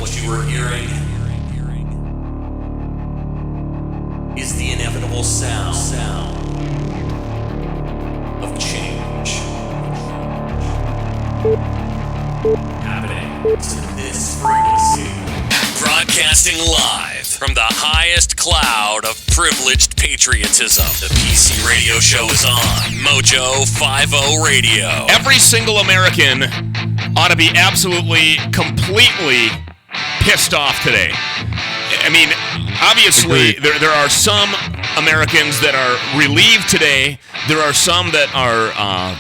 What you are hearing is the inevitable sound of change happening to this frequency. Broadcasting live from the highest cloud of privileged patriotism. The PC Radio Show is on Mojo 50 Radio. Every single American ought to be absolutely, completely pissed off today. I mean, obviously, there are some Americans that are relieved today. There are some that are,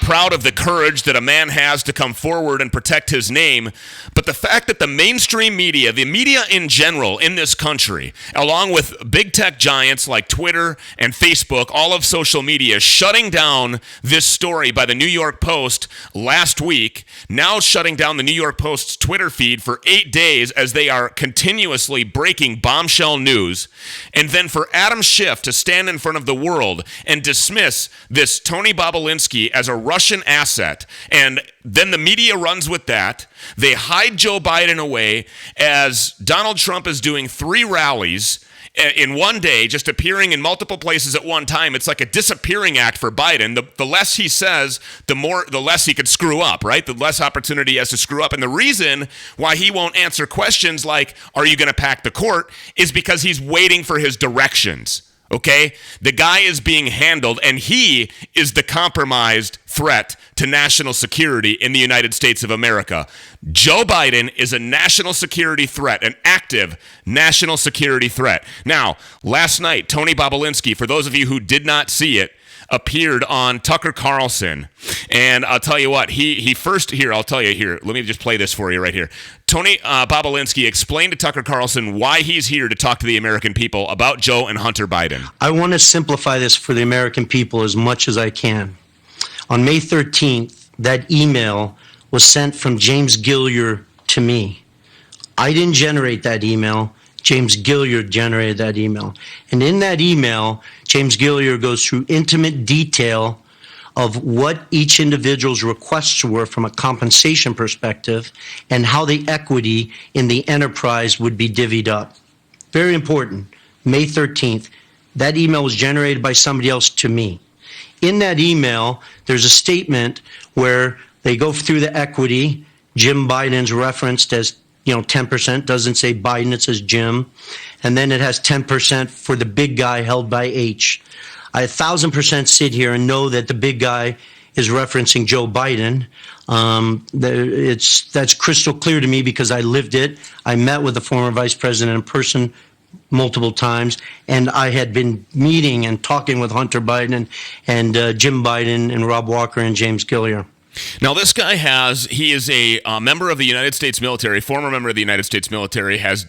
proud of the courage that a man has to come forward and protect his name. But the fact that the mainstream media, the media in general in this country, along with big tech giants like Twitter and Facebook, all of social media, shutting down this story by the New York Post last week, now shutting down the New York Post's Twitter feed for 8 days as they are continuously breaking bombshell news, and then for Adam Schiff to stand in front of the world and dismiss this Tony Bobulinski as a Russian asset, and then the media runs with that. They hide Joe Biden away as Donald Trump is doing 3 rallies in one day, just appearing in multiple places at one time. It's like a disappearing act for Biden. The less he says, the less he could screw up, right? The less opportunity he has to screw up. And the reason why he won't answer questions like, are you going to pack the court, is because he's waiting for his directions. Okay? The guy is being handled, and he is the compromised threat to national security in the United States of America. Joe Biden is a national security threat, an active national security threat. Now, last night, Tony Bobulinski, for those of you who did not see it, appeared on Tucker Carlson. And I'll tell you what, I'll tell you here, let me just play this for you right here. Tony Bobulinski explained to Tucker Carlson why he's here to talk to the American people about Joe and Hunter Biden. I want to simplify this for the American people as much as I can. On May 13th, that email was sent from James Gilliard to me. I didn't generate that email. James Gilliard generated that email. And in that email, James Gilliard goes through intimate detail of what each individual's requests were from a compensation perspective and how the equity in the enterprise would be divvied up. Very important. May 13th, that email was generated by somebody else to me. In that email, there's a statement where they go through the equity. Jim Biden's referenced as 10%, doesn't say Biden, it says Jim. And then it has 10% for the big guy held by H. I 1,000% sit here and know that the big guy is referencing Joe Biden. That's crystal clear to me because I lived it. I met with the former vice president in person multiple times, and I had been meeting and talking with Hunter Biden and Jim Biden and Rob Walker and James Gilliard. Now, this guy he is a member of the United States military, former member of the United States military, has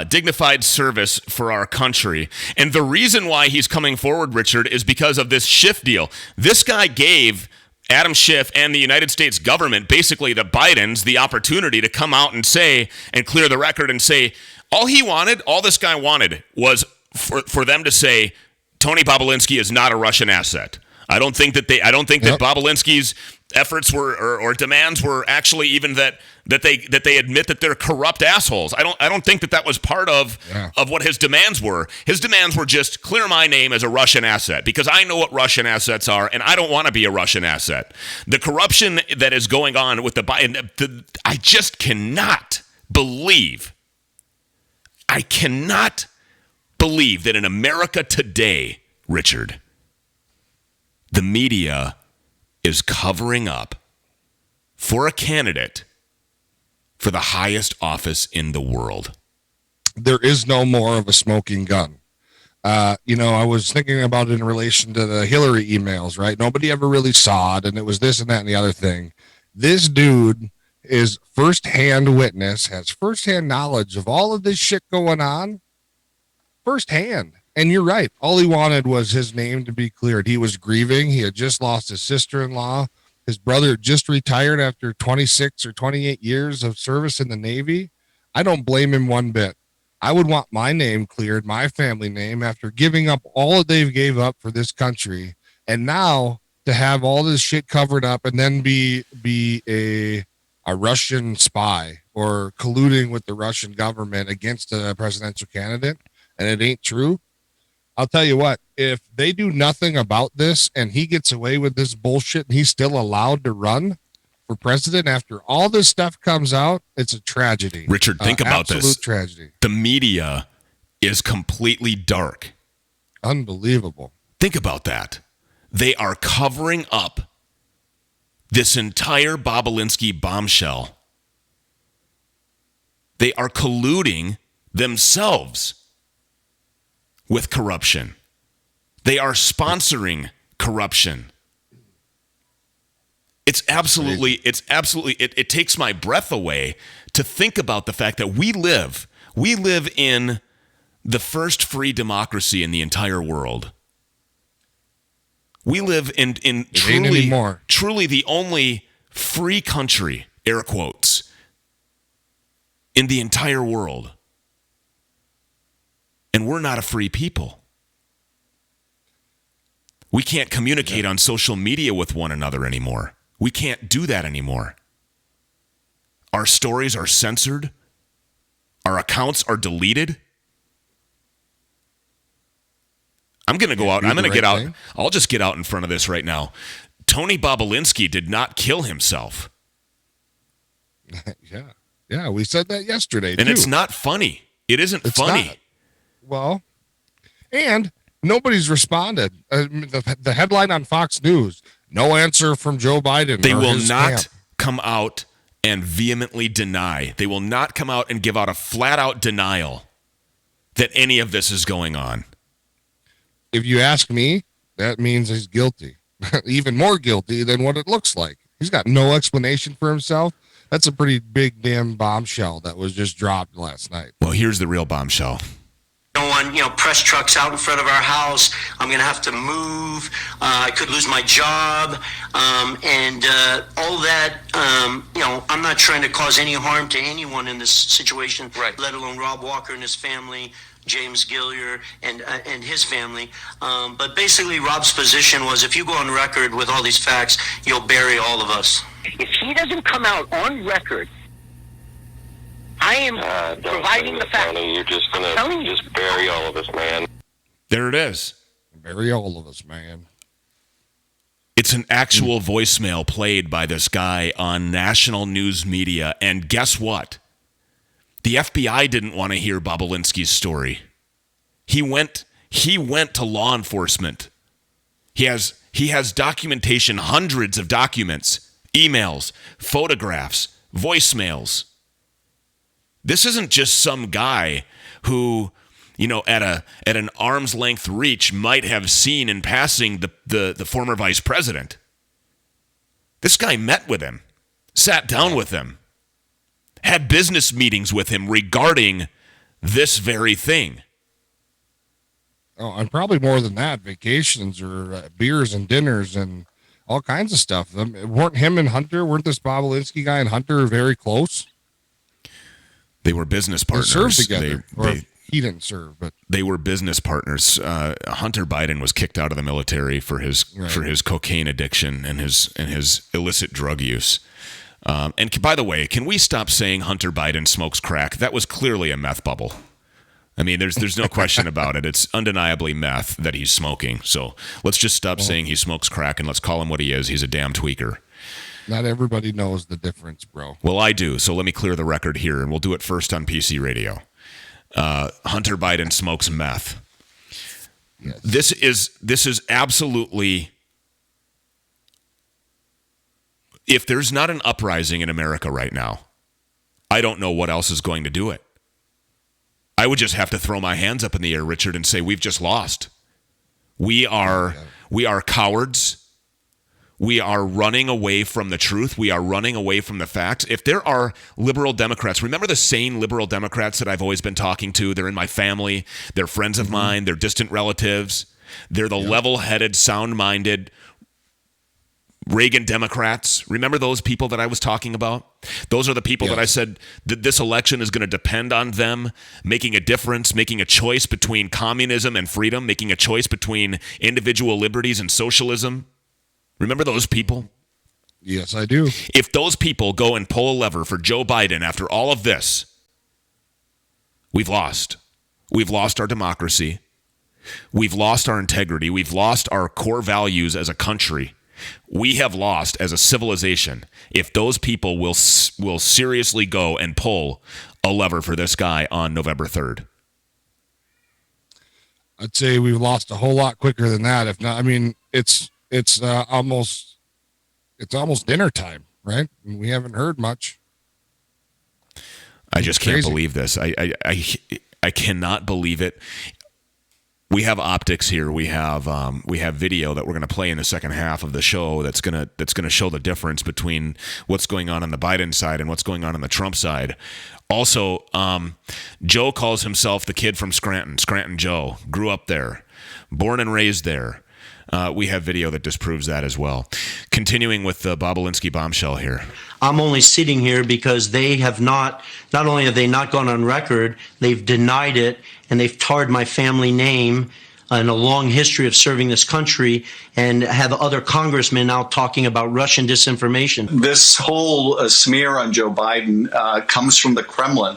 dignified service for our country. And the reason why he's coming forward, Richard, is because of this Schiff deal. This guy gave Adam Schiff and the United States government, basically the Bidens, the opportunity to come out and say, and clear the record and say, all this guy wanted was for them to say, Tony Bobulinski is not a Russian asset. I don't think that that Bobulinski's efforts were or demands were actually even that they admit that they're corrupt assholes. I don't think that was part of what his demands were. His demands were just clear my name as a Russian asset because I know what Russian assets are and I don't want to be a Russian asset. The corruption that is going on with the Biden, I just cannot believe. I cannot believe that in America today, Richard, the media is covering up for a candidate for the highest office in the world. There is no more of a smoking gun. I was thinking about it in relation to the Hillary emails, right? Nobody ever really saw it, and it was this and that and the other thing. This dude is firsthand witness, has firsthand knowledge of all of this shit going on, firsthand. And you're right. All he wanted was his name to be cleared. He was grieving. He had just lost his sister-in-law. His brother had just retired after 26 or 28 years of service in the Navy. I don't blame him one bit. I would want my name cleared, my family name, after giving up all that they've gave up for this country. And now to have all this shit covered up and then be a a Russian spy or colluding with the Russian government against a presidential candidate, and it ain't true, I'll tell you what, if they do nothing about this and he gets away with this bullshit and he's still allowed to run for president after all this stuff comes out, it's a tragedy. Richard, think about this. Absolute tragedy. The media is completely dark. Unbelievable. Think about that. They are covering up this entire Bobulinski bombshell. They are colluding themselves with corruption. They are sponsoring corruption. It takes my breath away to think about the fact that we live in the first free democracy in the entire world. We live in truly the only free country, air quotes, in the entire world. And we're not a free people. We can't communicate on social media with one another anymore. We can't do that anymore. Our stories are censored. Our accounts are deleted. I'm going to go out. I'm going to get out. I'll just get out in front of this right now. Tony Bobulinski did not kill himself. Yeah, we said that yesterday, and too. It's not funny. It isn't funny. Not. Well, and nobody's responded. The headline on Fox News, no answer from Joe Biden. They will not come out and vehemently deny. They will not come out and give out a flat-out denial that any of this is going on. If you ask me, that means he's guilty. Even more guilty than what it looks like. He's got no explanation for himself. That's a pretty big damn bombshell that was just dropped last night. Well, here's the real bombshell. Press trucks out in front of our house. I'm going to have to move. I could lose my job. And all that, I'm not trying to cause any harm to anyone in this situation, right, let alone Rob Walker and his family, James Gillier and his family. But basically, Rob's position was, if you go on record with all these facts, you'll bury all of us. If he doesn't come out on record, I am providing the facts. You're just going to just bury all of us, man. There it is. Bury all of us, man. It's an actual voicemail played by this guy on national news media. And guess what? The FBI didn't want to hear Bobulinski's story. He went to law enforcement. He has documentation, hundreds of documents, emails, photographs, voicemails. This isn't just some guy who, at an arm's length reach might have seen in passing the former vice president. This guy met with him, sat down with him, had business meetings with him regarding this very thing. Oh, and probably more than that, vacations or beers and dinners and all kinds of stuff. Weren't this Bobulinski guy and Hunter very close? They were business partners. They served together. He didn't serve, but they were business partners. Hunter Biden was kicked out of the military for his cocaine addiction and his illicit drug use. And by the way, can we stop saying Hunter Biden smokes crack? That was clearly a meth bubble. I mean, there's no question about it. It's undeniably meth that he's smoking. So let's just stop saying he smokes crack and let's call him what he is. He's a damn tweaker. Not everybody knows the difference, bro. Well, I do. So let me clear the record here, and we'll do it first on PCRadio. Hunter Biden smokes meth. Yes. This is absolutely. If there's not an uprising in America right now, I don't know what else is going to do it. I would just have to throw my hands up in the air, Richard, and say we've just lost. We are cowards. We are running away from the truth. We are running away from the facts. If there are liberal Democrats, remember the sane liberal Democrats that I've always been talking to? They're in my family. They're friends of mine. They're distant relatives. They're the level-headed, sound-minded Reagan Democrats. Remember those people that I was talking about? Those are the people that I said that this election is going to depend on them making a difference, making a choice between communism and freedom, making a choice between individual liberties and socialism. Remember those people? Yes, I do. If those people go and pull a lever for Joe Biden after all of this, we've lost. We've lost our democracy. We've lost our integrity. We've lost our core values as a country. We have lost as a civilization if those people will seriously go and pull a lever for this guy on November 3rd. I'd say we've lost a whole lot quicker than that. If not, I mean, it's almost dinner time, right? And we haven't heard much. I just can't believe this. I cannot believe it. We have optics here. We have video that we're going to play in the second half of the show. That's going to show the difference between what's going on the Biden side and what's going on the Trump side. Also, Joe calls himself the kid from Scranton Joe. Grew up there, born and raised there. We have video that disproves that as well. Continuing with the Bobulinski bombshell here. I'm only sitting here because they have not only have they not gone on record, they've denied it, and they've tarred my family name and a long history of serving this country, and have other congressmen out talking about Russian disinformation. This whole smear on Joe Biden comes from the Kremlin.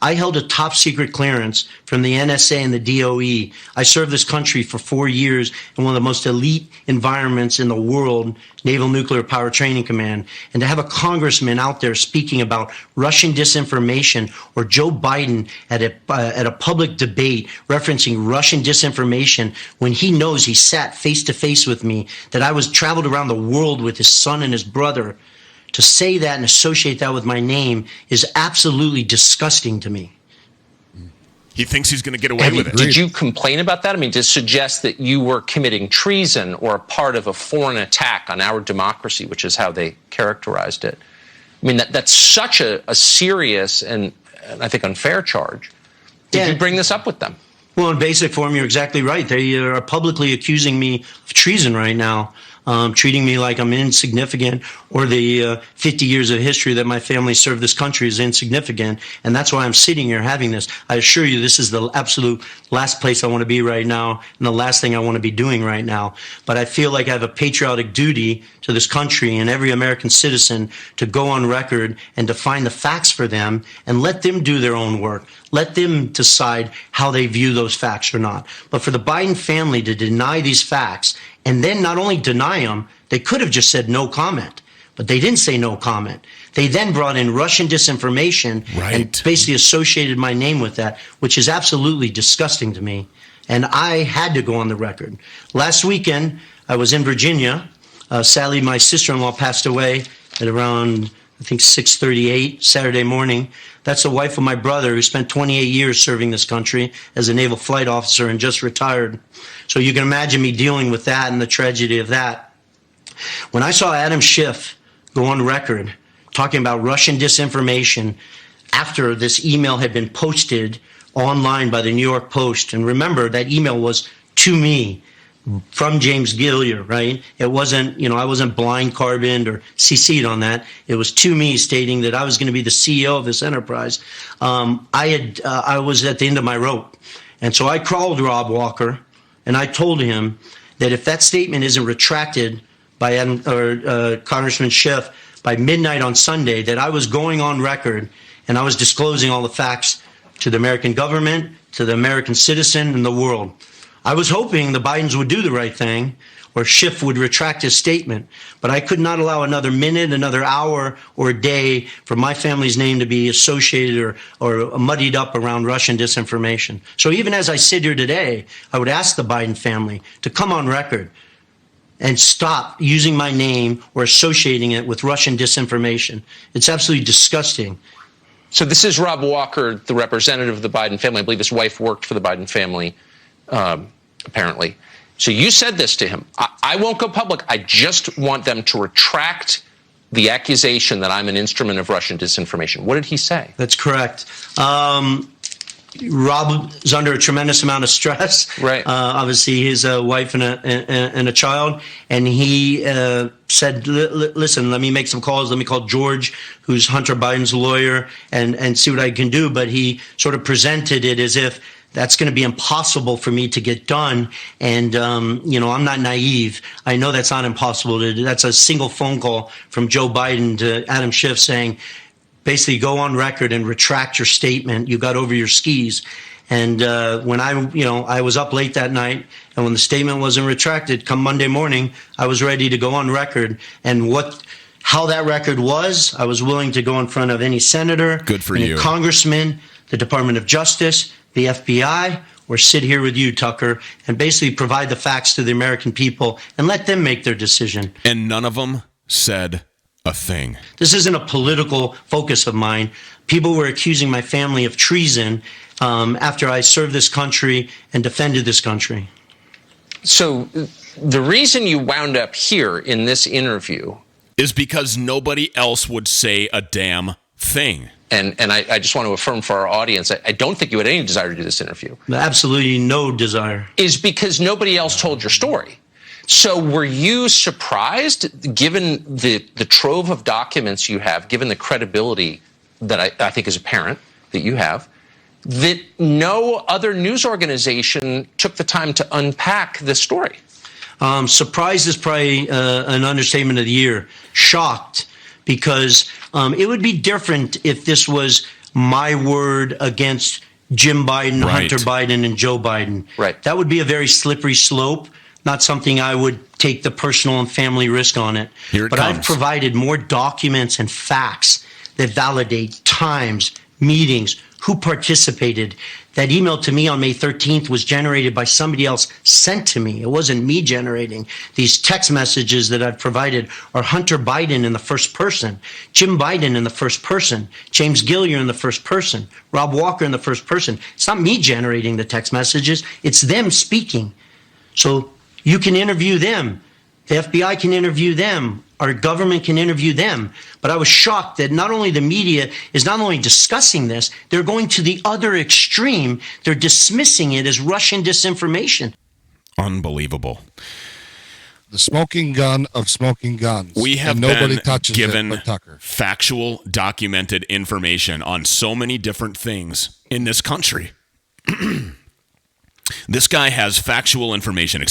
I held a top secret clearance from the NSA and the DOE. I served this country for 4 years in one of the most elite environments in the world, Naval Nuclear Power Training Command. And to have a congressman out there speaking about Russian disinformation, or Joe Biden at a public debate referencing Russian disinformation, when he knows he sat face to face with me, that I was traveled around the world with his son and his brother, to say that and associate that with my name is absolutely disgusting to me. He thinks he's going to get away with it. Did you complain about that? I mean, to suggest that you were committing treason or a part of a foreign attack on our democracy, which is how they characterized it. I mean, that's such a serious and I think unfair charge. Did you bring this up with them? Well, in basic form, you're exactly right. They are publicly accusing me of treason right now, treating me like I'm insignificant, or the 50 years of history that my family served this country is insignificant. And that's why I'm sitting here having this. I assure you, this is the absolute last place I want to be right now, and the last thing I want to be doing right now. But I feel like I have a patriotic duty to this country and every American citizen to go on record and to find the facts for them and let them do their own work. Let them decide how they view those facts or not. But for the Biden family to deny these facts, and then not only deny them, they could have just said no comment. But they didn't say no comment. They then brought in Russian disinformation and basically associated my name with that, which is absolutely disgusting to me. And I had to go on the record. Last weekend, I was in Virginia. Sadly, my sister-in-law passed away at around, I think, 6:38 Saturday morning. That's the wife of my brother, who spent 28 years serving this country as a naval flight officer and just retired. So you can imagine me dealing with that and the tragedy of that. When I saw Adam Schiff go on record talking about Russian disinformation after this email had been posted online by the New York Post, and remember, that email was to me, from James Gilliar, right? It wasn't, I wasn't blind carboned or CC'd on that. It was to me stating that I was going to be the CEO of this enterprise. I was at the end of my rope. And so I called Rob Walker and I told him that if that statement isn't retracted by Congressman Schiff by midnight on Sunday, that I was going on record and I was disclosing all the facts to the American government, to the American citizen, and the world. I was hoping the Bidens would do the right thing, or Schiff would retract his statement, but I could not allow another minute, another hour, or a day for my family's name to be associated or muddied up around Russian disinformation. So even as I sit here today, I would ask the Biden family to come on record and stop using my name or associating it with Russian disinformation. It's absolutely disgusting. So this is Rob Walker, the representative of the Biden family. I believe his wife worked for the Biden family. Apparently. So you said this to him. I won't go public. I just want them to retract the accusation that I'm an instrument of Russian disinformation. What did he say? That's correct. Rob is under a tremendous amount of stress. Right. Obviously, his wife and a child. And he said, listen, let me make some calls. Let me call George, who's Hunter Biden's lawyer, and see what I can do. But he sort of presented it as if that's going to be impossible for me to get done. And, I'm not naive. I know that's not impossible to do. That's a single phone call from Joe Biden to Adam Schiff saying, basically go on record and retract your statement. You got over your skis. And when I was up late that night, and when the statement wasn't retracted, come Monday morning, I was ready to go on record. And how that record was, I was willing to go in front of any senator, good for any you, congressman, the Department of Justice, the FBI, or sit here with you, Tucker, and basically provide the facts to the American people and let them make their decision. And none of them said a thing. This isn't a political focus of mine. People were accusing my family of treason after I served this country and defended this country. So the reason you wound up here in this interview is because nobody else would say a damn thing. And I just want to affirm for our audience, I don't think you had any desire to do this interview. Absolutely no desire. Is because nobody else told your story. So were you surprised, given the trove of documents you have, given the credibility that I think is apparent that you have, that no other news organization took the time to unpack this story? Surprised is probably an understatement of the year. Shocked, because it would be different if this was my word against Jim Biden, right, Hunter Biden, and Joe Biden. Right. That would be a very slippery slope, not something I would take the personal and family risk on it. But I've provided more documents and facts that validate times, meetings, who participated. That email to me on May 13th was generated by somebody else sent to me. It wasn't me generating. These text messages that I've provided are Hunter Biden in the first person, Jim Biden in the first person, James Gilliar in the first person, Rob Walker in the first person. It's not me generating the text messages. It's them speaking. So you can interview them. The FBI can interview them. Our government can interview them. But I was shocked that not only the media is not only discussing this, they're going to the other extreme. They're dismissing it as Russian disinformation. Unbelievable. The smoking gun of smoking guns. We have nobody been touches given it but Tucker. Factual, documented information on so many different things in this country. This guy has factual information,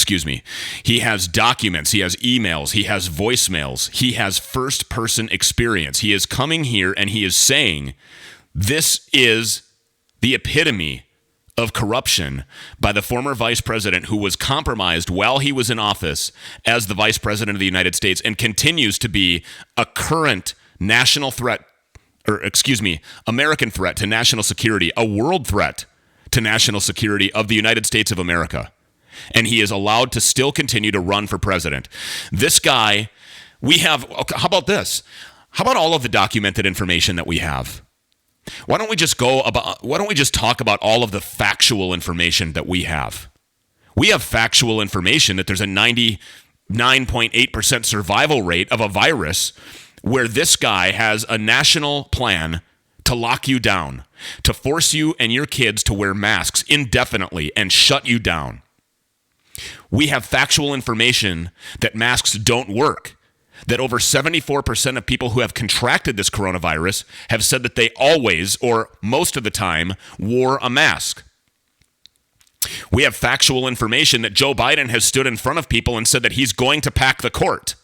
He has documents, he has emails, he has voicemails, he has first-person experience. He is coming here and he is saying, this is the epitome of corruption by the former vice president who was compromised while he was in office as the vice president of the United States and continues to be a current national threat, American threat to national security, a world threat to national security of the United States of America. And he is allowed to still continue to run for president. This guy, how about this? How about all of the documented information that we have? Why don't we just talk about all of the factual information that we have? We have factual information that there's a 99.8% survival rate of a virus where this guy has a national plan to lock you down, to force you and your kids to wear masks indefinitely and shut you down. We have factual information that masks don't work, that over 74% of people who have contracted this coronavirus have said that they always, or most of the time, wore a mask. We have factual information that Joe Biden has stood in front of people and said that he's going to pack the court.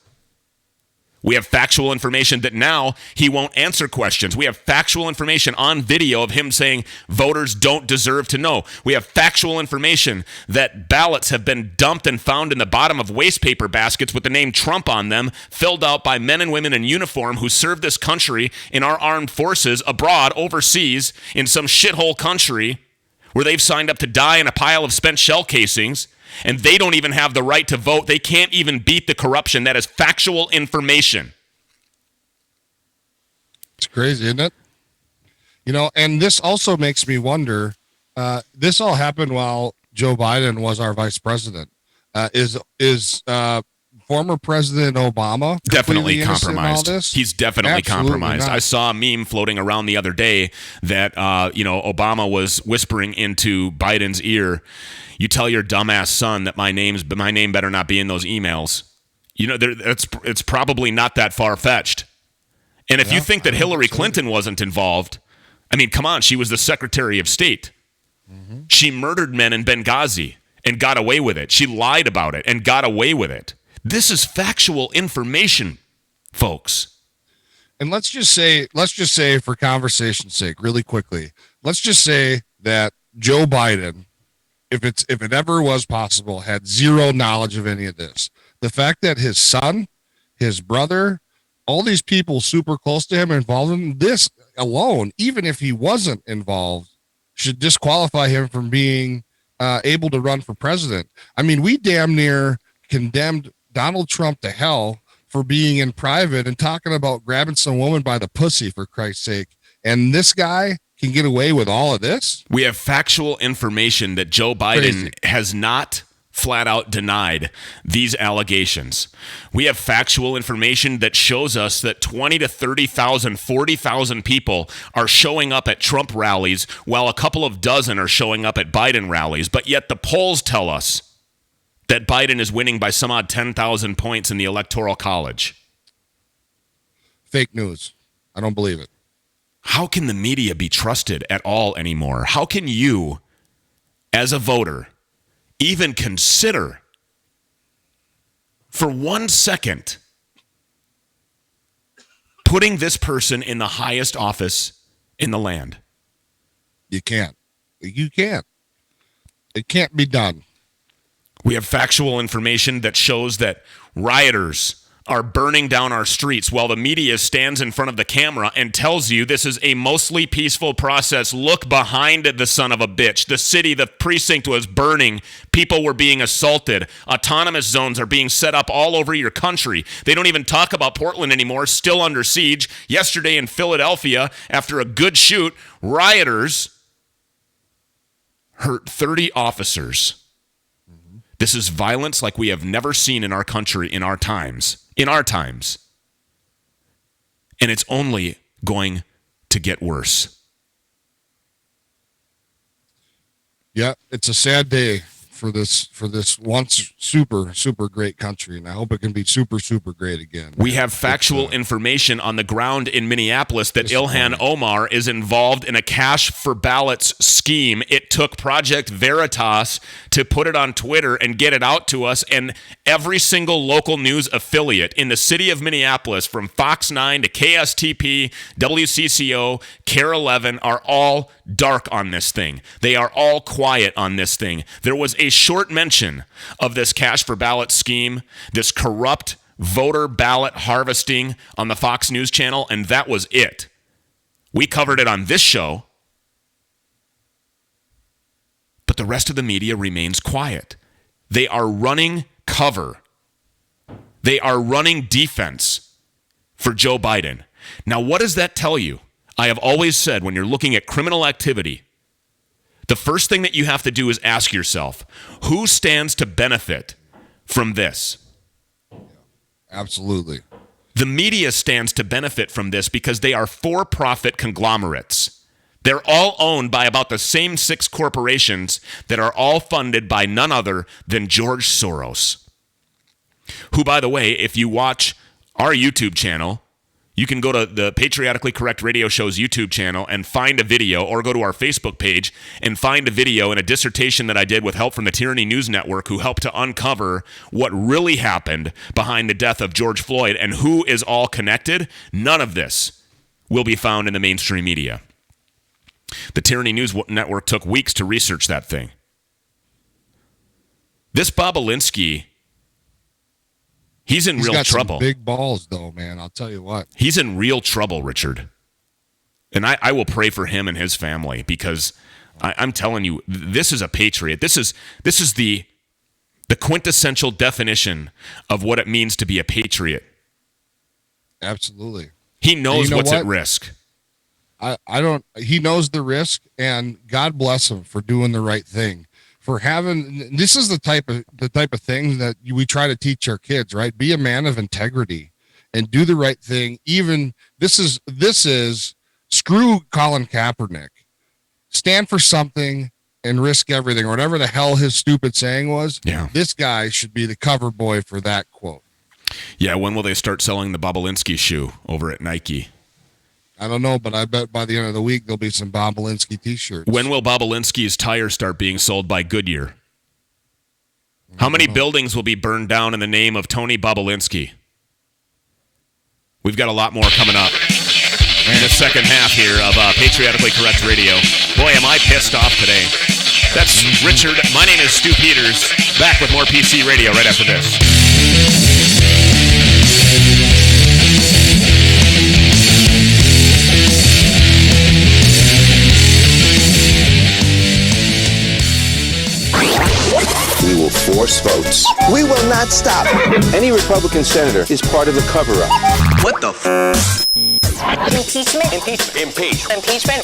We have factual information that now he won't answer questions. We have factual information on video of him saying voters don't deserve to know. We have factual information that ballots have been dumped and found in the bottom of waste paper baskets with the name Trump on them, filled out by men and women in uniform who serve this country in our armed forces abroad, overseas, in some shithole country where they've signed up to die in a pile of spent shell casings. And they don't even have the right to vote. They can't even beat the corruption. That is factual information. It's crazy, isn't it? And this also makes me wonder, this all happened while Joe Biden was our vice president. Is former President Obama definitely compromised? He's definitely compromised. Not. I saw a meme floating around the other day that, Obama was whispering into Biden's ear, you tell your dumbass son that my name better not be in those emails. It's probably not that far-fetched. And if you think that Hillary Clinton wasn't involved, come on, she was the Secretary of State. Mm-hmm. She murdered men in Benghazi and got away with it. She lied about it and got away with it. This is factual information, folks. And let's just say for conversation's sake, really quickly, let's just say that Joe Biden, if it ever was possible, had zero knowledge of any of this. The fact that his son, his brother, all these people super close to him are involved in this alone, even if he wasn't involved, should disqualify him from being able to run for president. I mean, we damn near condemned Donald Trump to hell for being in private and talking about grabbing some woman by the pussy, for Christ's sake. And this guy can get away with all of this? We have factual information that Joe Biden has not flat out denied these allegations. We have factual information that shows us that 20 to 30,000, 40,000 people are showing up at Trump rallies while a couple of dozen are showing up at Biden rallies. But yet the polls tell us that Biden is winning by some odd 10,000 points in the Electoral College. Fake news. I don't believe it. How can the media be trusted at all anymore? How can you, as a voter, even consider for 1 second putting this person in the highest office in the land? You can't. You can't. It can't be done. We have factual information that shows that rioters are burning down our streets while the media stands in front of the camera and tells you this is a mostly peaceful process. Look behind the son of a bitch. The city, the precinct was burning. People were being assaulted. Autonomous zones are being set up all over your country. They don't even talk about Portland anymore, still under siege. Yesterday in Philadelphia, after a good shoot, rioters hurt 30 officers. This is violence like we have never seen in our country in our times. And it's only going to get worse. Yeah, it's a sad day for this once super great country, and I hope it can be super great again. We have factual information on the ground in Minneapolis that Ilhan Omar is involved in a cash for ballots scheme. It took Project Veritas to put it on Twitter and get it out to us, and every single local news affiliate in the city of Minneapolis, from Fox 9 to KSTP, WCCO, KARE 11, are all dark on this thing. They are all quiet on this thing. There was a short mention of this cash for ballot scheme, this corrupt voter ballot harvesting on the Fox News channel, and that was it. We covered it on this show, but the rest of the media remains quiet. They are running cover. They are running defense for Joe Biden. Now, what does that tell you? I have always said, when you're looking at criminal activity, the first thing that you have to do is ask yourself, who stands to benefit from this? Absolutely. The media stands to benefit from this because they are for-profit conglomerates. They're all owned by about the same 6 corporations that are all funded by none other than George Soros, who, by the way, if you watch our YouTube channel, you can go to the Patriotically Correct Radio Show's YouTube channel and find a video, or go to our Facebook page and find a video in a dissertation that I did with help from the Tyranny News Network, who helped to uncover what really happened behind the death of George Floyd and who is all connected. None of this will be found in the mainstream media. The Tyranny News Network took weeks to research that thing. This Bobulinski, he's in real trouble. Some big balls, though, man. I'll tell you what. He's in real trouble, Richard. And I will pray for him and his family, because I'm telling you, this is a patriot. This is the quintessential definition of what it means to be a patriot. Absolutely. He knows what's at risk. He knows the risk, and God bless him for doing the right thing. For having, this is the type of thing that we try to teach our kids, right? Be a man of integrity and do the right thing. Even this is screw Colin Kaepernick. Stand for something and risk everything, or whatever the hell his stupid saying was. Yeah. This guy should be the cover boy for that quote. Yeah, when will they start selling the Bobulinski shoe over at Nike? I don't know, but I bet by the end of the week there'll be some Bob Belinsky T-shirts. When will Bob Belinsky's tires start being sold by Goodyear? How many buildings will be burned down in the name of Tony Bobolinsky? We've got a lot more coming up in the second half here of Patriotically Correct Radio. Boy, am I pissed off today. That's Richard. My name is Stu Peters. Back with more PC Radio right after this. We will force votes. We will not stop. Any Republican senator is part of the cover-up. What the f***? Impeachment. Impeachment.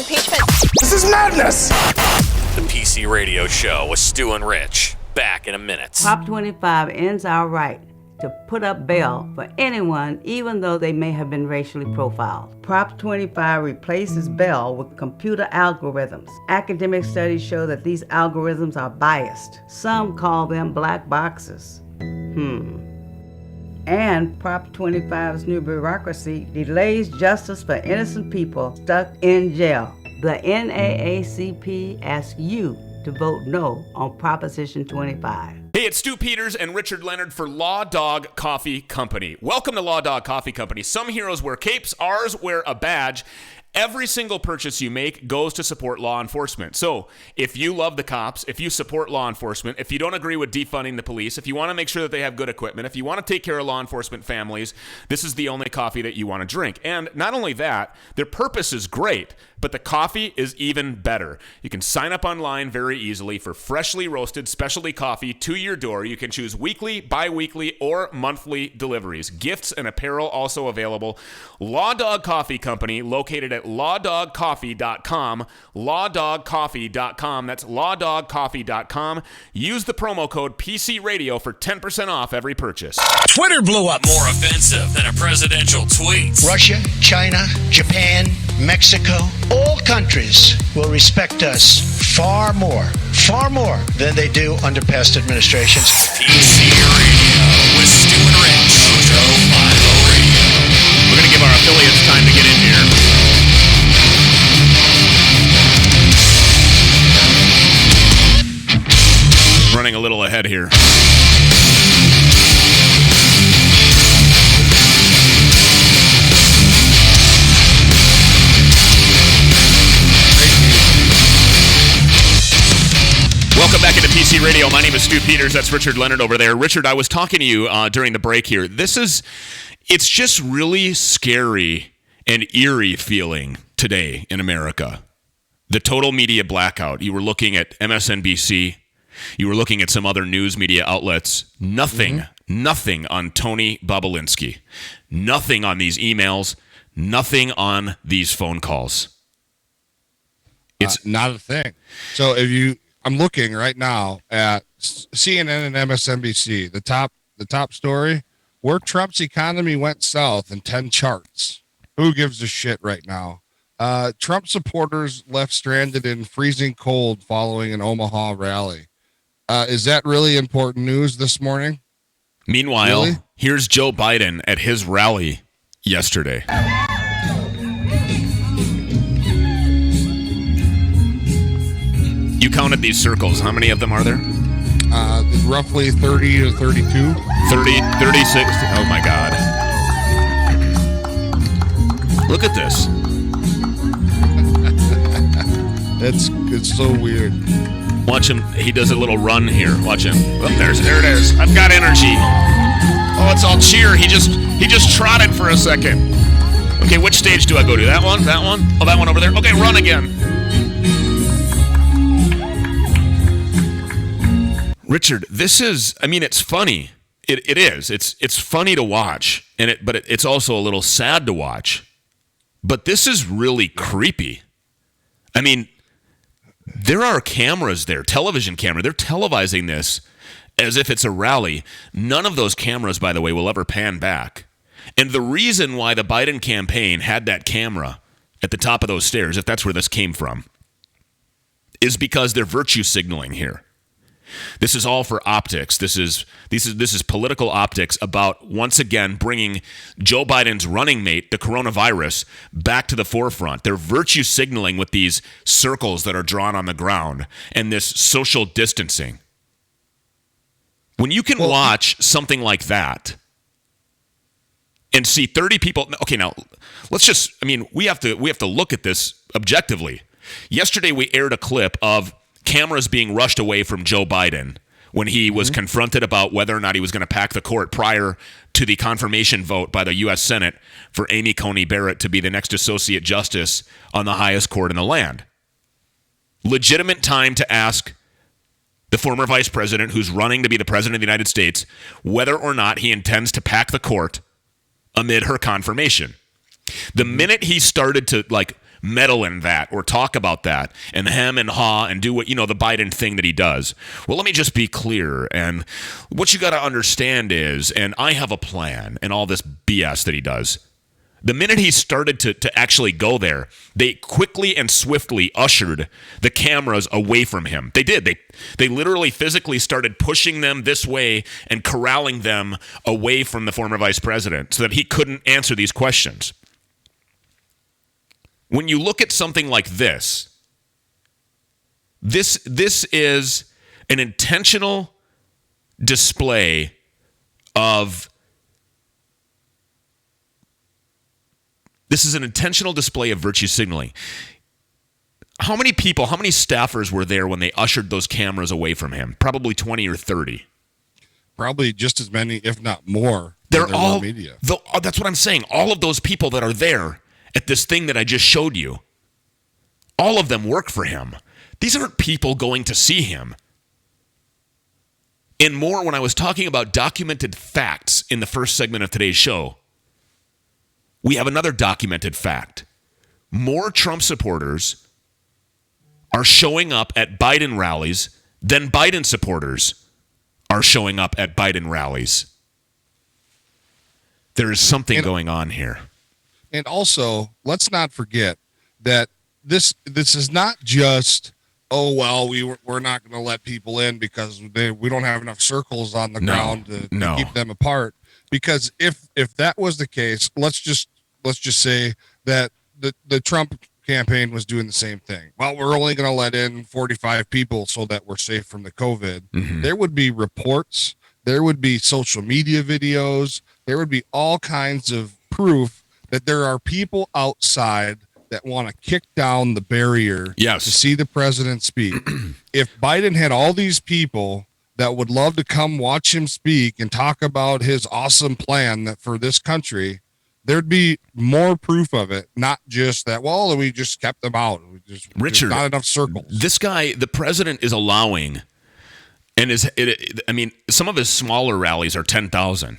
This is madness. The PC Radio Show with Stu and Rich. Back in a minute. Prop 25 ends our right to put up bail for anyone, even though they may have been racially profiled. Prop 25 replaces bail with computer algorithms. Academic studies show that these algorithms are biased. Some call them black boxes. And Prop 25's new bureaucracy delays justice for innocent people stuck in jail. The NAACP asks you to vote no on Proposition 25. Hey, it's Stu Peters and Richard Leonard for Law Dog Coffee Company. Welcome to Law Dog Coffee Company. Some heroes wear capes, ours wear a badge. Every single purchase you make goes to support law enforcement. So if you love the cops, if you support law enforcement, if you don't agree with defunding the police, if you want to make sure that they have good equipment, if you want to take care of law enforcement families, this is the only coffee that you want to drink. And not only that, their purpose is great, but the coffee is even better. You can sign up online very easily for freshly roasted specialty coffee to your door. You can choose weekly, bi-weekly, or monthly deliveries. Gifts and apparel also available. Law Dog Coffee Company, located at lawdogcoffee.com. Lawdogcoffee.com. That's lawdogcoffee.com. Use the promo code PCRadio for 10% off every purchase. Twitter blew up. More offensive than a presidential tweet. Russia, China, Japan, Mexico, all countries will respect us far more than they do under past administrations. PC Radio with Stu and Rich. Mojo 50 Radio. We're going to give our affiliates time to get in here. Running a little ahead here. Welcome back into PC Radio. My name is Stu Peters. That's Richard Leonard over there. Richard, I was talking to you during the break here. It's just really scary and eerie feeling today in America. The total media blackout. You were looking at MSNBC. You were looking at some other news media outlets. Nothing on Tony Bobolinsky. Nothing on these emails. Nothing on these phone calls. It's not a thing. So I'm looking right now at CNN and MSNBC. The top story, where Trump's economy went south in 10 charts. Who gives a shit right now? Trump supporters left stranded in freezing cold following an Omaha rally. Is that really important news this morning? Meanwhile, Here's Joe Biden at his rally yesterday. You counted these circles. How many of them are there? Roughly 30 to 32. 36. Oh, my God. Look at this. It's so weird. Watch him. He does a little run here. Watch him. Oh, there it is. I've got energy. Oh, it's all cheer. He just trotted for a second. Okay, which stage do I go to? That one? That one? Oh, that one over there. Okay, run again. Richard, this is, I mean, it's funny. It is. It's funny to watch, but it's also a little sad to watch. But this is really creepy. I mean, there are cameras there, television camera. They're televising this as if it's a rally. None of those cameras, by the way, will ever pan back. And the reason why the Biden campaign had that camera at the top of those stairs, if that's where this came from, is because they're virtue signaling here. This is all for optics. This is political optics about, once again, bringing Joe Biden's running mate, the coronavirus, back to the forefront. They're virtue signaling with these circles that are drawn on the ground and this social distancing. When you can watch something like that and see 30 people, okay, now let's just, we have to look at this objectively. Yesterday we aired a clip of cameras being rushed away from Joe Biden when he was confronted about whether or not he was going to pack the court prior to the confirmation vote by the U.S. Senate for Amy Coney Barrett to be the next associate justice on the highest court in the land. Legitimate time to ask the former vice president, who's running to be the president of the United States, whether or not he intends to pack the court amid her confirmation. The minute he started to meddle in that or talk about that and hem and haw and do what, the Biden thing that he does. Well, let me just be clear. And what you got to understand is, and I have a plan and all this BS that he does. The minute he started to actually go there, they quickly and swiftly ushered the cameras away from him. They did. They literally physically started pushing them this way and corralling them away from the former vice president so that he couldn't answer these questions. When you look at something like this is an intentional display of virtue signaling. How many people, how many staffers were there when they ushered those cameras away from him? Probably 20 or 30. Probably just as many, if not more. They're all media. That's what I'm saying. All of those people that are there at this thing that I just showed you, all of them work for him. These aren't people going to see him. And more, when I was talking about documented facts in the first segment of today's show, we have another documented fact. More Trump supporters are showing up at Biden rallies than Biden supporters are showing up at Biden rallies. There is something going on here. And also, let's not forget that this is not just, we're not going to let people in because we don't have enough circles on the ground to keep them apart. Because if that was the case, let's just say that the Trump campaign was doing the same thing. Well, we're only going to let in 45 people so that we're safe from the COVID. Mm-hmm. There would be reports. There would be social media videos. There would be all kinds of proof that there are people outside that want to kick down the barrier to see the president speak. If Biden had all these people that would love to come watch him speak and talk about his awesome plan that for this country, there'd be more proof of it, not just that, we just kept them out. Richard, not enough circles. This guy, the president, is allowing, and some of his smaller rallies are 10,000.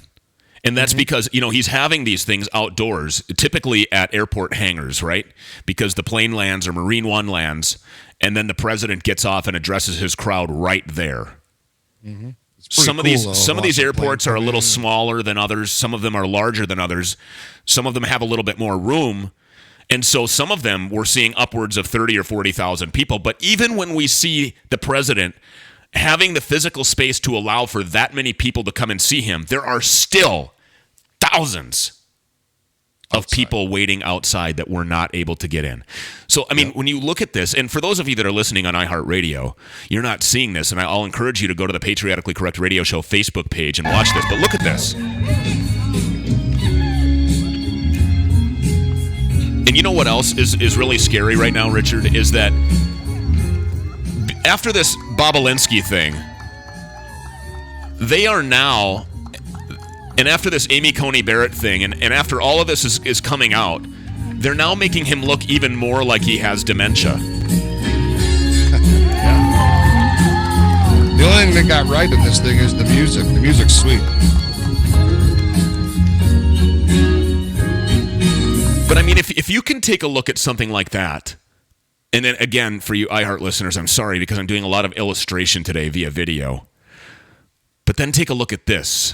And that's because, he's having these things outdoors, typically at airport hangars, right? Because the plane lands or Marine One lands, and then the president gets off and addresses his crowd right there. Mm-hmm. Some of these airports are a little smaller than others. Some of them are larger than others. Some of them have a little bit more room. And so some of them we're seeing upwards of 30 or 40,000 people. But even when we see the president having the physical space to allow for that many people to come and see him, there are still thousands of people waiting outside that we're not able to get in. So, when you look at this, and for those of you that are listening on iHeartRadio, you're not seeing this, and I'll encourage you to go to the Patriotically Correct Radio Show Facebook page and watch this. But look at this. And you know what else is really scary right now, Richard, is that after this Bobulinski thing, they are now... And after this Amy Coney Barrett thing, and after all of this is coming out, they're now making him look even more like he has dementia. The only thing they got right in this thing is the music. The music's sweet. But if you can take a look at something like that, and then again, for you iHeart listeners, I'm sorry because I'm doing a lot of illustration today via video. But then take a look at this.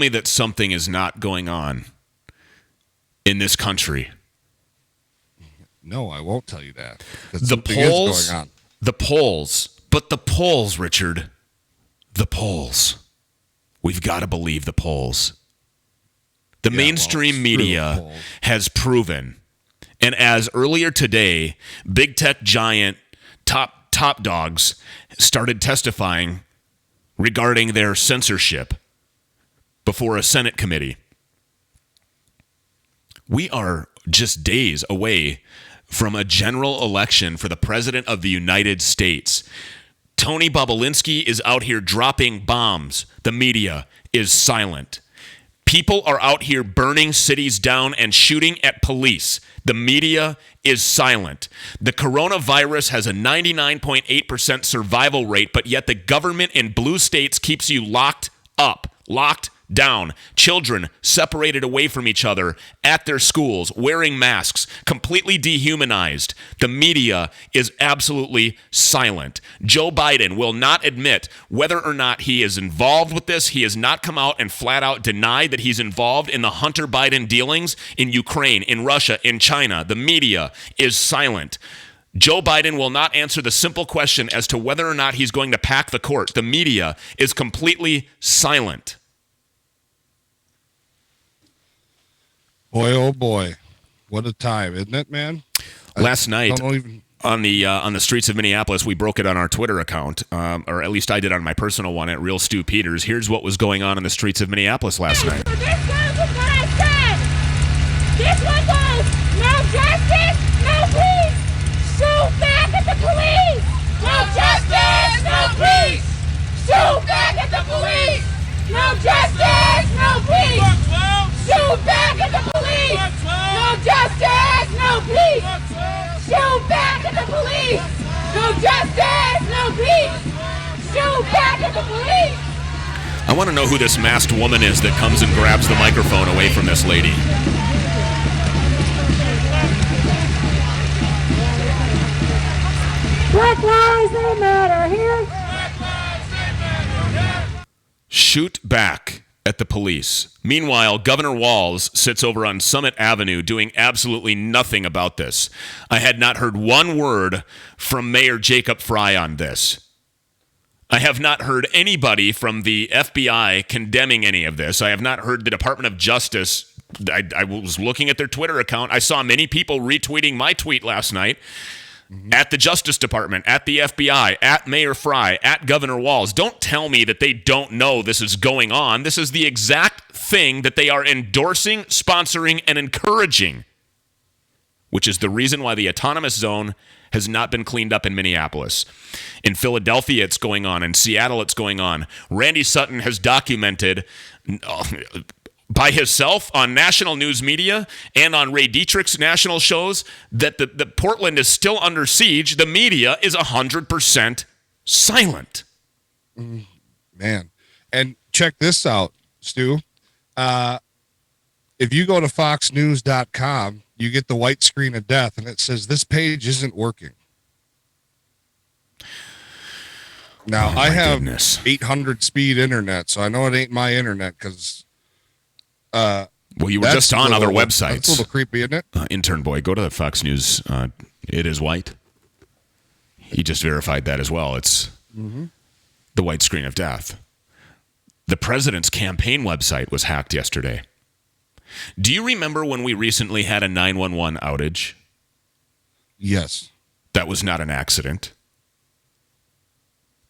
me that something is not going on in this country. No, I won't tell you that. The polls, going on. The polls, Richard, the polls. We've got to believe the polls. The mainstream media has proven, and as earlier today, big tech giant top dogs started testifying regarding their censorship before a Senate committee. We are just days away from a general election for the President of the United States. Tony Bobulinski is out here dropping bombs. The media is silent. People are out here burning cities down and shooting at police. The media is silent. The coronavirus has a 99.8% survival rate, but yet the government in blue states keeps you locked up, locked down. Children separated away from each other at their schools, wearing masks, completely dehumanized. The media is absolutely silent. Joe Biden will not admit whether or not he is involved with this. He has not come out and flat out denied that he's involved in the Hunter Biden dealings in Ukraine, in Russia, in China. The media is silent. Joe Biden will not answer the simple question as to whether or not he's going to pack the court. The media is completely silent. Boy, oh boy, what a time, isn't it, man? Last night on the streets of Minneapolis, we broke it on our Twitter account, or at least I did on my personal one at Real Stu Peters. Here's what was going on in the streets of Minneapolis last night. This goes with what I said. This one goes, no justice, no peace. Shoot back at the police. No justice, no peace. Shoot back at the police. No justice, no peace. Shoot back at the police! No justice, no peace! Shoot back at the police! No justice, no peace! Shoot back at the police! I want to know who this masked woman is that comes and grabs the microphone away from this lady. Black lives, they matter here. Shoot back at the police. Meanwhile, Governor Walz sits over on Summit Avenue doing absolutely nothing about this. I had not heard one word from Mayor Jacob Fry on this. I have not heard anybody from the FBI condemning any of this. I have not heard the Department of Justice. I was looking at their Twitter account. I saw many people retweeting my tweet last night. At the Justice Department, at the FBI, at Mayor Fry, at Governor Walz. Don't tell me that they don't know this is going on. This is the exact thing that they are endorsing, sponsoring, and encouraging, which is the reason why the autonomous zone has not been cleaned up in Minneapolis. In Philadelphia, it's going on. In Seattle, it's going on. Randy Sutton has documented by himself on national news media and on Ray Dietrich's national shows that the Portland is still under siege. The media is 100% silent. Man. And check this out, Stu. If you go to foxnews.com, you get the white screen of death, and it says this page isn't working. Now, I have 800 speed internet, so I know it ain't my internet because... well, you were just on other websites. That's a little creepy, isn't it? Intern boy, go to the Fox News. It is white. He just verified that as well. It's the white screen of death. The president's campaign website was hacked yesterday. Do you remember when we recently had a 911 outage? Yes. That was not an accident.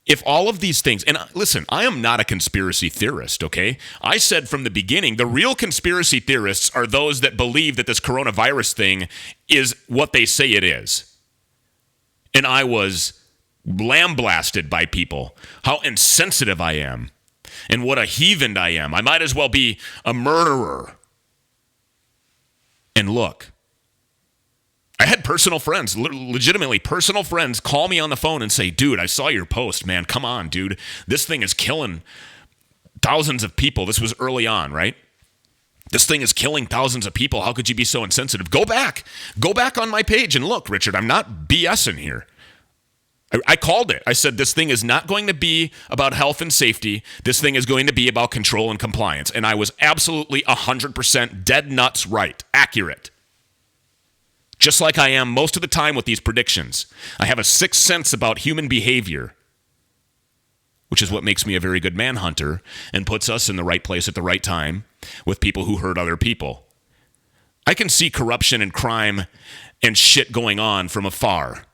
If all of these things, and listen, I am not a conspiracy theorist, okay? I said from the beginning, the real conspiracy theorists are those that believe that this coronavirus thing is what they say it is. And I was lambasted by people, how insensitive I am, and what a heathen I am. I might as well be a murderer. And look, I had personal friends, legitimately personal friends, call me on the phone and say, dude, I saw your post, man. Come on, dude. This thing is killing thousands of people. This was early on, right? This thing is killing thousands of people. How could you be so insensitive? Go back on my page and look, Richard, I'm not BSing here. I called it. I said, this thing is not going to be about health and safety. This thing is going to be about control and compliance. And I was absolutely 100% dead nuts right, accurate. Just like I am most of the time with these predictions. I have a sixth sense about human behavior, which is what makes me a very good manhunter and puts us in the right place at the right time with people who hurt other people. I can see corruption and crime and shit going on from afar.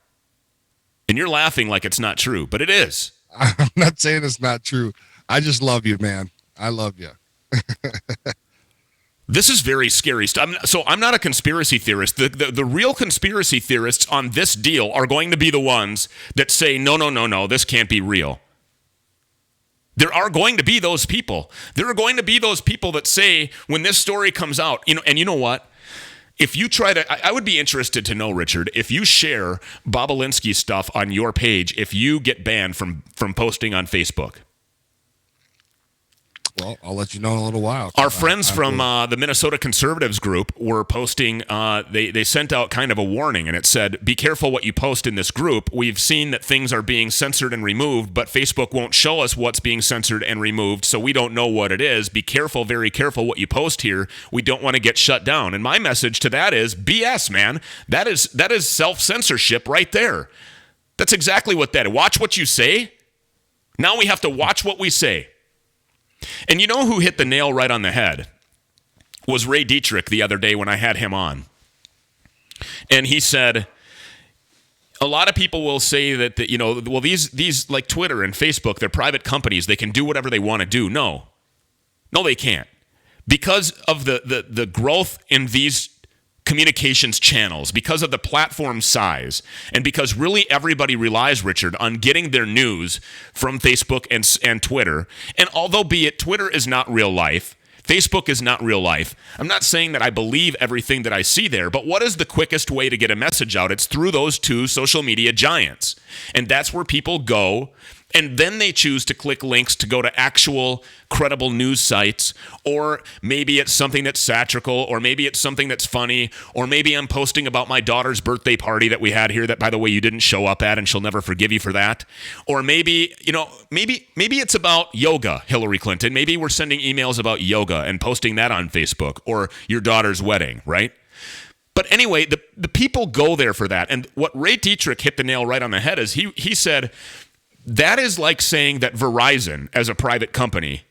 And you're laughing like it's not true, but it is. I'm not saying it's not true. I just love you, man. I love you. This is very scary stuff. So I'm not a conspiracy theorist. The real conspiracy theorists on this deal are going to be the ones that say, no, this can't be real. There are going to be those people. There are going to be those people that say, when this story comes out, and you know what? If you try to, I would be interested to know, Richard, if you share Bobulinski stuff on your page, if you get banned from posting on Facebook. Well, I'll let you know in a little while. Our friends from the Minnesota Conservatives group were posting, they sent out kind of a warning, and it said, be careful what you post in this group. We've seen that things are being censored and removed, but Facebook won't show us what's being censored and removed, so we don't know what it is. Be careful, very careful what you post here. We don't want to get shut down. And my message to that is, BS, man. That is self-censorship right there. That's exactly what that is. Watch what you say. Now we have to watch what we say. And you know who hit the nail right on the head was Ray Dietrich the other day when I had him on. And he said, a lot of people will say that these like Twitter and Facebook, they're private companies. They can do whatever they want to do. No, they can't. Because of the growth in these communications channels, because of the platform size, and because really everybody relies, Richard, on getting their news from Facebook and Twitter. And although be it Twitter is not real life, Facebook is not real life, I'm not saying that I believe everything that I see there, but what is the quickest way to get a message out? It's through those two social media giants. And that's where people go. And then they choose to click links to go to actual credible news sites, or maybe it's something that's satirical, or maybe it's something that's funny, or maybe I'm posting about my daughter's birthday party that we had here that, by the way, you didn't show up at, and she'll never forgive you for that. Or maybe, maybe it's about yoga, Hillary Clinton. Maybe we're sending emails about yoga and posting that on Facebook, or your daughter's wedding, right? But anyway, the people go there for that. And what Ray Dietrich hit the nail right on the head is he said, that is like saying that Verizon, as a private company,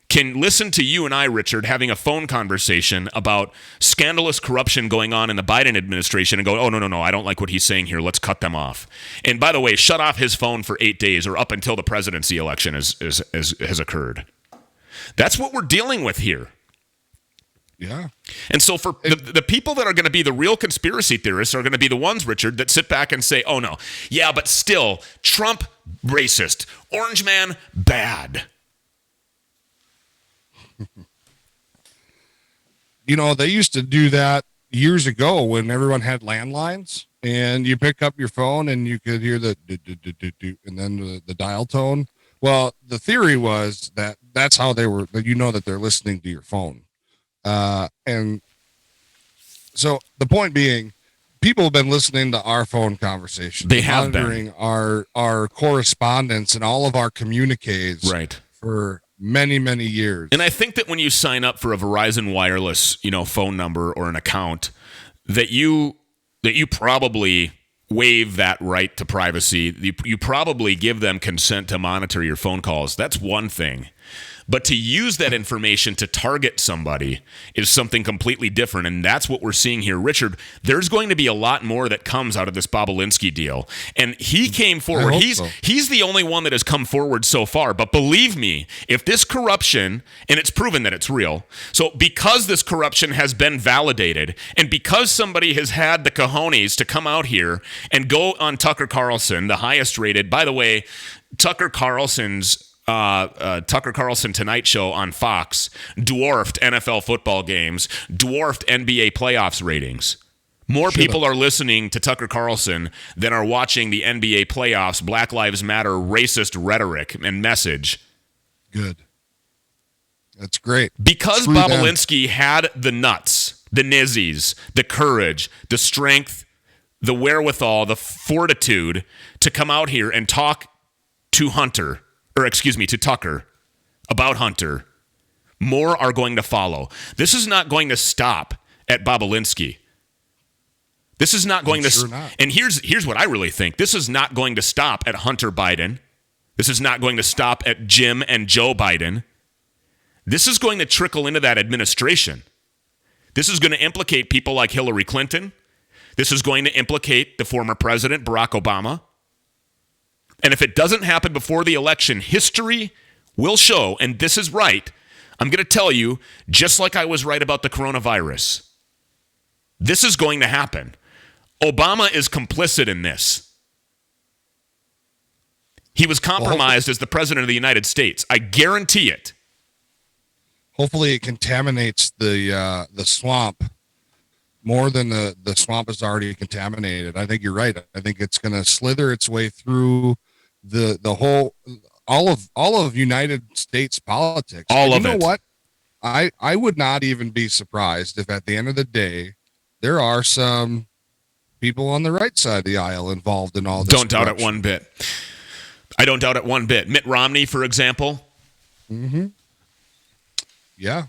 can listen to you and I, Richard, having a phone conversation about scandalous corruption going on in the Biden administration and go, oh, no, I don't like what he's saying here. Let's cut them off. And by the way, shut off his phone for 8 days or up until the presidency election has occurred. That's what we're dealing with here. Yeah. And so for the people that are going to be the real conspiracy theorists are going to be the ones, Richard, that sit back and say, oh, no, yeah, but still, Trump, racist. Orange man, bad. They used to do that years ago when everyone had landlines, and you pick up your phone and you could hear the do, and then the dial tone. Well, the theory was that that's how they were, that they're listening to your phone. And so the point being, people have been listening to our phone conversations. They have monitoring our correspondence and all of our communiques right for many, many years. And I think that when you sign up for a Verizon Wireless, phone number or an account, that you probably waive that right to privacy. You probably give them consent to monitor your phone calls. That's one thing. But to use that information to target somebody is something completely different, and that's what we're seeing here. Richard, there's going to be a lot more that comes out of this Bobulinski deal, and he came forward. He's the only one that has come forward so far, but believe me, if this corruption, and it's proven that it's real, so because this corruption has been validated, and because somebody has had the cojones to come out here and go on Tucker Carlson, the highest rated, by the way, Tucker Carlson Tonight Show on Fox dwarfed NFL football games, dwarfed NBA playoffs ratings. More people are listening to Tucker Carlson than are watching the NBA playoffs, Black Lives Matter racist rhetoric and message. Good. That's great. Because Bobulinski had the nuts, the nizzies, the courage, the strength, the wherewithal, the fortitude to come out here and talk to Tucker about Hunter, more are going to follow. This is not going to stop at Bobulinski. This is not going to. And here's what I really think. This is not going to stop at Hunter Biden. This is not going to stop at Jim and Joe Biden. This is going to trickle into that administration. This is going to implicate people like Hillary Clinton. This is going to implicate the former president, Barack Obama. And if it doesn't happen before the election, history will show, and this is right, I'm going to tell you, just like I was right about the coronavirus, this is going to happen. Obama is complicit in this. He was compromised as the president of the United States. I guarantee it. Hopefully it contaminates the swamp more than the swamp is already contaminated. I think you're right. I think it's going to slither its way through the whole, all of United States politics. All of it. You know what? I would not even be surprised if at the end of the day, there are some people on the right side of the aisle involved in all this. Don't doubt it one bit. I don't doubt it one bit. Mitt Romney, for example. Mm-hmm. Yeah.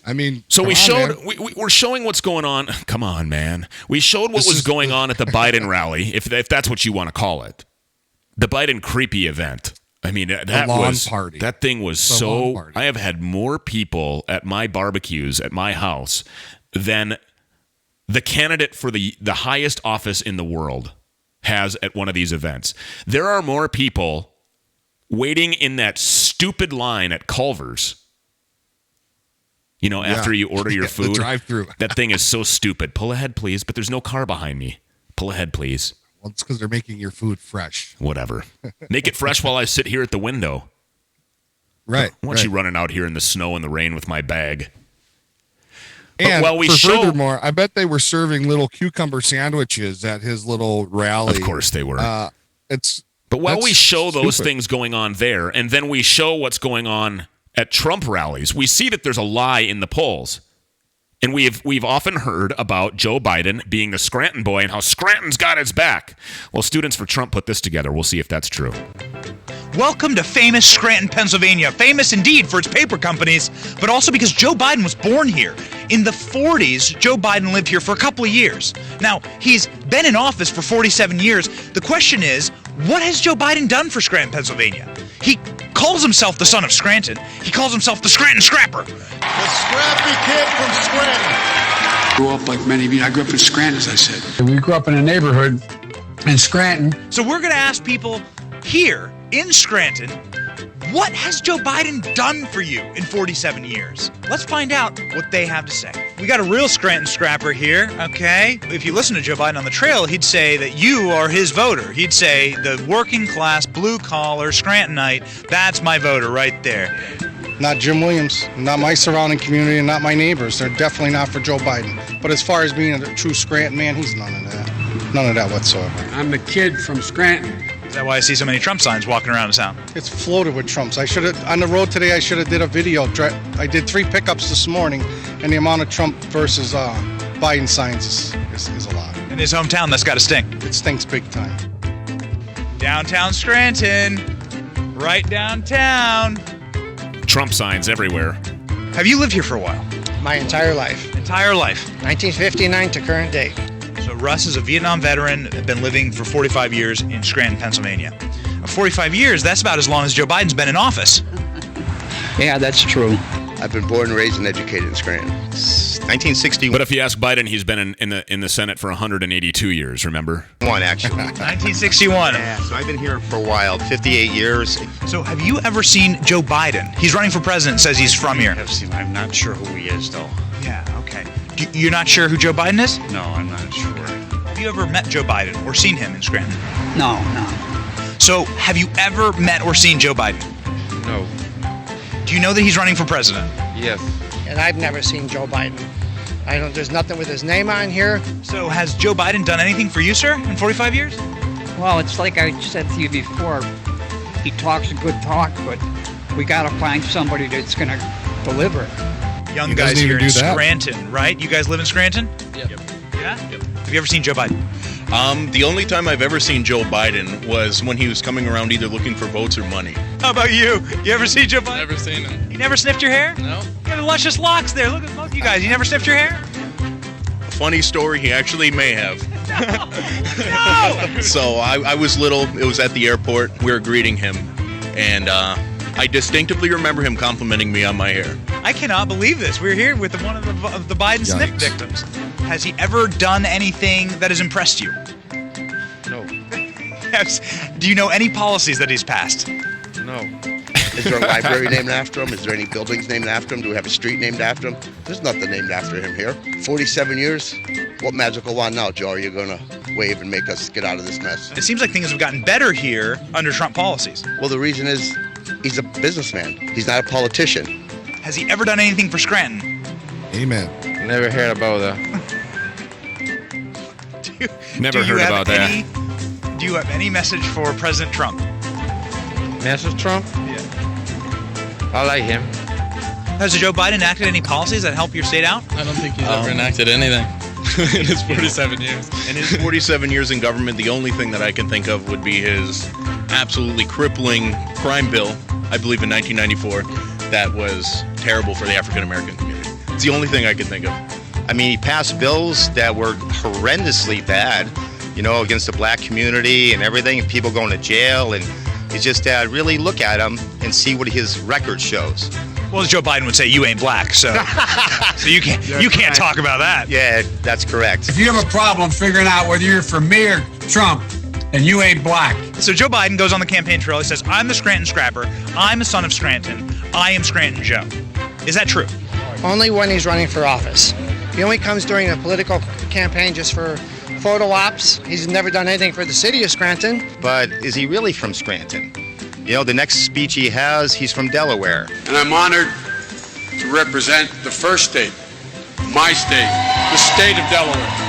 I mean, so we're showing what's going on. Come on, man. We showed what was going on at the Biden rally, if that's what you want to call it. The Biden creepy event. I mean, that thing was so. I have had more people at my barbecues at my house than the candidate for the highest office in the world has at one of these events. There are more people waiting in that stupid line at Culver's. You know, after you order your food, the drive-through. That thing is so stupid. Pull ahead, please. But there's no car behind me. Pull ahead, please. Well, it's because they're making your food fresh. Whatever. Make it fresh while I sit here at the window. Right. I want you running out here in the snow and the rain with my bag. And furthermore, I bet they were serving little cucumber sandwiches at his little rally. Of course they were. But while we show those things going on there, and then we show what's going on at Trump rallies, we see that there's a lie in the polls. And we've often heard about Joe Biden being the Scranton boy and how Scranton's got his back. Well, Students for Trump put this together. We'll see if that's true. Welcome to famous Scranton, Pennsylvania. Famous indeed for its paper companies, but also because Joe Biden was born here. In the 40s, Joe Biden lived here for a couple of years. Now, he's been in office for 47 years. The question is, what has Joe Biden done for Scranton, Pennsylvania? He calls himself the son of Scranton. He calls himself the Scranton Scrapper. The scrappy kid from Scranton. Grew up like many of you. I grew up in Scranton, as I said. We grew up in a neighborhood in Scranton. So we're going to ask people here in Scranton, what has Joe Biden done for you in 47 years? Let's find out what they have to say. We got a real Scranton Scrapper here, okay? If you listen to Joe Biden on the trail, he'd say that you are his voter. He'd say the working class, blue-collar Scrantonite, that's my voter right there. Not Jim Williams, not my surrounding community, and not my neighbors. They're definitely not for Joe Biden. But as far as being a true Scranton man, he's none of that. None of that whatsoever. I'm the kid from Scranton. Is that why I see so many Trump signs walking around town? It's floated with Trumps. I should have, on the road today, I should have did a video. I did 3 pickups this morning, and the amount of Trump versus Biden signs is a lot. In his hometown, that's got to stink. It stinks big time. Downtown Scranton, right downtown. Trump signs everywhere. Have you lived here for a while? My entire life. Entire life. 1959 to current day. So Russ is a Vietnam veteran, been living for 45 years in Scranton, Pennsylvania. 45 years, that's about as long as Joe Biden's been in office. Yeah, that's true. I've been born, raised, and educated in Scranton. 1961. But if you ask Biden, he's been in the Senate for 182 years, remember? One, actually. 1961. Yeah, so I've been here for a while, 58 years. So have you ever seen Joe Biden? He's running for president, says he's from here. I'm not sure who he is, though. Yeah, okay. You're not sure who Joe Biden is? No, I'm not sure. Have you ever met Joe Biden or seen him in Scranton? No. So have you ever met or seen Joe Biden? No. Do you know that he's running for president? Yes. And I've never seen Joe Biden. There's nothing with his name on here. So has Joe Biden done anything for you, sir, in 45 years? Well, it's like I said to you before. He talks a good talk, but we got to find somebody that's going to deliver. Young guys here in Scranton, right? You guys live in Scranton? Yep. Yeah? Yep. Have you ever seen Joe Biden? The only time I've ever seen Joe Biden was when he was coming around either looking for votes or money. How about you? You ever see Joe Biden? Never seen him. You never sniffed your hair? No. You have luscious locks there. Look at both you guys. You never sniffed your hair? A funny story, he actually may have. No! So I was little, it was at the airport, we were greeting him, and I distinctively remember him complimenting me on my hair. I cannot believe this. We're here with one of the Biden sniff victims. Has he ever done anything that has impressed you? No. Yes. Do you know any policies that he's passed? No. Is there a library named after him? Is there any buildings named after him? Do we have a street named after him? There's nothing named after him here. 47 years? What magical wand now, Joe, are you going to wave and make us get out of this mess? It seems like things have gotten better here under Trump policies. Well, the reason is he's a businessman. He's not a politician. Has he ever done anything for Scranton? Amen. Never heard about that. Never heard about that. Do you have any message for President Trump? Message Trump? Yeah. I like him. Has Joe Biden enacted any policies that help your state out? I don't think he's ever enacted anything in his 47 years. In his 47 years in government, the only thing that I can think of would be his absolutely crippling crime bill, I believe in 1994, that was terrible for the African American community. It's the only thing I can think of. I mean, he passed bills that were horrendously bad, you know, against the black community and everything, and people going to jail. And you just really look at him and see what his record shows. Well, as Joe Biden would say, you ain't black, so you can't talk about that. Yeah, that's correct. If you have a problem figuring out whether you're for me or Trump, and you ain't black. So Joe Biden goes on the campaign trail. He says, I'm the Scranton Scrapper. I'm a son of Scranton. I am Scranton Joe. Is that true? Only when he's running for office. He only comes during a political campaign just for photo ops. He's never done anything for the city of Scranton. But is he really from Scranton? You know, the next speech he has, he's from Delaware. And I'm honored to represent the first state, my state, the state of Delaware.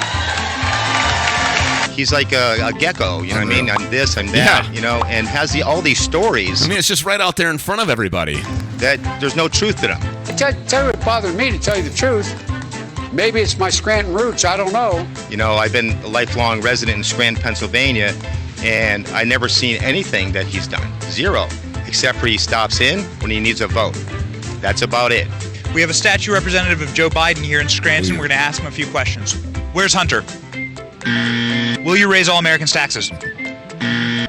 He's like a gecko, you know what I mean? I'm this, I'm that, you know, and has all these stories. I mean, it's just right out there in front of everybody. That there's no truth to them. Tell you what bothered me, to tell you the truth. Maybe it's my Scranton roots, I don't know. You know, I've been a lifelong resident in Scranton, Pennsylvania, and I never seen anything that he's done. Zero. Except for he stops in when he needs a vote. That's about it. We have a statue representative of Joe Biden here in Scranton. We're going to ask him a few questions. Where's Hunter? Will you raise all Americans' taxes?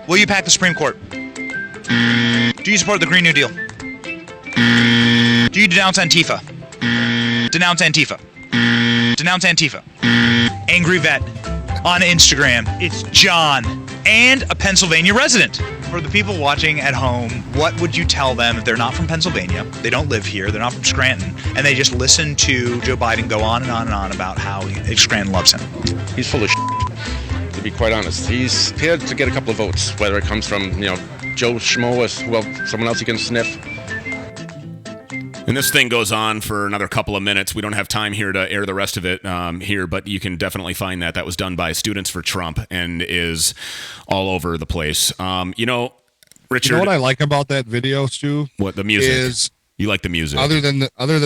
Will you pack the Supreme Court? Do you support the Green New Deal? Do you denounce Antifa? Denounce Antifa. Denounce Antifa. Angry Vet on Instagram. It's John and a Pennsylvania resident. For the people watching at home, what would you tell them if they're not from Pennsylvania, they don't live here, they're not from Scranton, and they just listen to Joe Biden go on and on and on about how Scranton loves him? He's full of shit, to be quite honest. He's here to get a couple of votes, whether it comes from, Joe Schmo or someone else he can sniff. And this thing goes on for another couple of minutes. We don't have time here to air the rest of it here, but you can definitely find that. That was done by Students for Trump and is all over the place. Richard. You know what I like about that video, Stu? What, the music? Is you like the music? Other than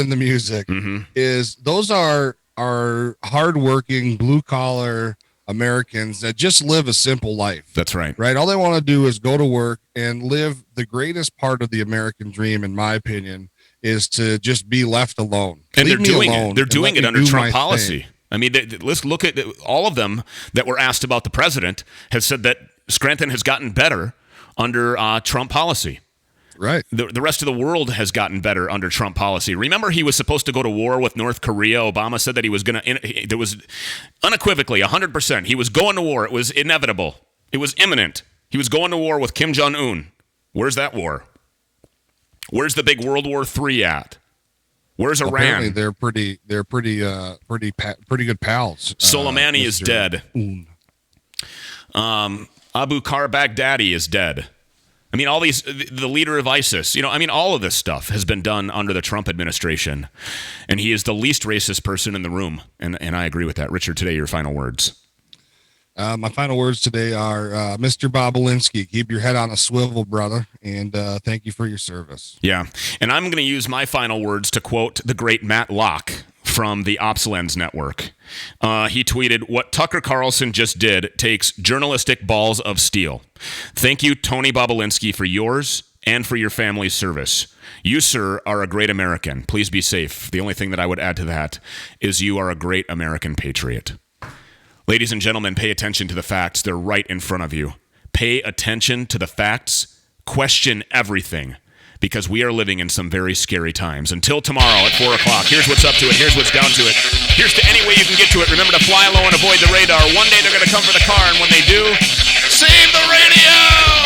the music, is those are hardworking blue collar Americans that just live a simple life. That's right. Right. All they want to do is go to work and live the greatest part of the American dream, in my opinion, is to just be left alone. And Leave they're doing alone it. They're doing it under do Trump my policy. thing. I mean, let's look at all of them that were asked about the president has said that Scranton has gotten better under Trump policy. Right. The rest of the world has gotten better under Trump policy. Remember, he was supposed to go to war with North Korea. Obama said that he was going to. There was unequivocally 100%. He was going to war. It was inevitable. It was imminent. He was going to war with Kim Jong-un. Where's that war? Where's the big World War III at? Where's Iran? Apparently they're pretty good pals. Soleimani is dead. Abu Bakr Baghdadi is dead. I mean, all these, the leader of ISIS, all of this stuff has been done under the Trump administration. And he is the least racist person in the room. And I agree with that. Richard, today, your final words. My final words today are, Mr. Bobolinsky, keep your head on a swivel, brother, and thank you for your service. Yeah, and I'm going to use my final words to quote the great Matt Locke from the Opslens Network. He tweeted, "What Tucker Carlson just did takes journalistic balls of steel. Thank you, Tony Bobulinski, for yours and for your family's service. You, sir, are a great American. Please be safe. The only thing that I would add to that is you are a great American patriot." Ladies and gentlemen, pay attention to the facts. They're right in front of you. Pay attention to the facts. Question everything, because we are living in some very scary times. Until tomorrow at 4 o'clock, here's what's up to it. Here's what's down to it. Here's to any way you can get to it. Remember to fly low and avoid the radar. One day they're going to come for the car, and when they do, save the radio!